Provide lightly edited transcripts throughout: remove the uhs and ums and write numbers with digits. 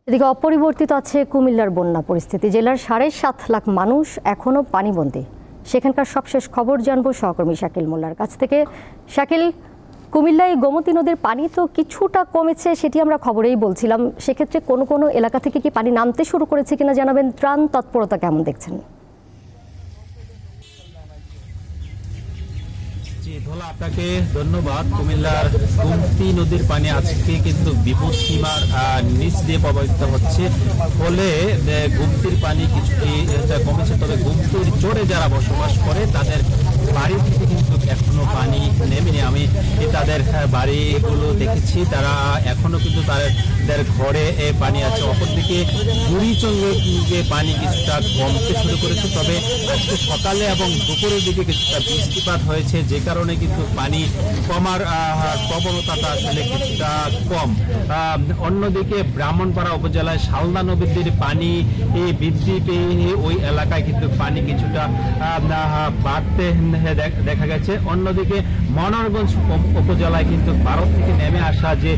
এদিকে অপরিবর্তিত আছে কুমিল্লার বন্যা পরিস্থিতি। জেলার ৭.৫ লাখ মানুষ এখনো পানিবন্দী। সেখানকার সবশেষ খবর জানবো সহকর্মী শাকিল মোল্লার কাছ থেকে। শাকিল, কুমিল্লায় গোমতী নদীর পানি তো কিছুটা কমেছে, সেটি আমরা খবরেই বলছিলাম। সেক্ষেত্রে কোনো কোনো এলাকা থেকে কি পানি নামতে শুরু করেছে কিনা জানাবেন। ত্রাণ তৎপরতা কেমন দেখছেন? ধোলা, আপনাকে ধন্যবাদ। কুমিল্লার গোমতী নদীর পানি আজকে কিন্তু বিপদ সীমার নিচ দিয়ে প্রবাহিত হচ্ছে, ফলে গোমতীর পানি কিছুটি কমেছে। তবে গোমতীর চরে যারা বসবাস করে তাদের বাড়ি থেকে কিন্তু এখনো পানি নেমেনি। আমি তাদের বাড়িগুলো দেখেছি, তারা এখনো কিন্তু তাদের ঘরে পানি আছে। অপরদিকে বুড়িচঙ্গে পানি কিছুটা কমতে শুরু করেছে। তবে আজকে সকালে এবং দুপুরের দিকে কিছুটা বৃষ্টিপাত হয়েছে, যে কারণে কিন্তু পানি কমার প্রবণতাটা আসলে কিছুটা কম। অন্যদিকে ব্রাহ্মণপাড়া উপজেলায় শালদা নদীর পানি বৃদ্ধি পেয়ে ওই এলাকায় কিন্তু পানি কিছুটা বাড়তে দেখা গেছে। অন্যদিকে মনোহরগঞ্জ উপজেলায় কিন্তু ভারত থেকে নেমে আসা যে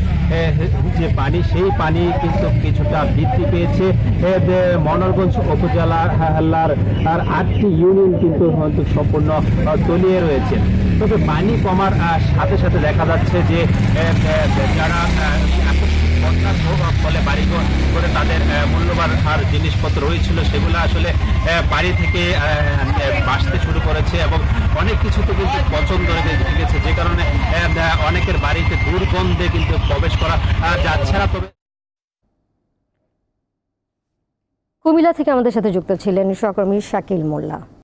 পানি, সেই পানি কিন্তু কিছুটা বৃদ্ধি পেয়েছে। মনোহরগঞ্জ উপজেলার 8টি ইউনিয়ন কিন্তু সম্পূর্ণ তলিয়ে রয়েছে। তবে পানি কমার সাথে সাথে দেখা যাচ্ছে যে যারা বন্যার ফলে বাড়িঘর করে তাদের মূল্যবান আর জিনিসপত্র রয়েছিল, সেগুলো আসলে বাড়ি থেকে বাসতে শুরু করেছে এবং অনেক কিছু তো কিন্তু পছন্দ হয়ে গেছে, যে কারণে অনেকের বাড়িতে দুর্গন্ধে কিন্তু প্রবেশ করা যাচ্ছে না। তবে কুমিল্লা থেকে আমাদের সাথে যুক্ত ছিলেন সহকর্মী শাকিল মোল্লা।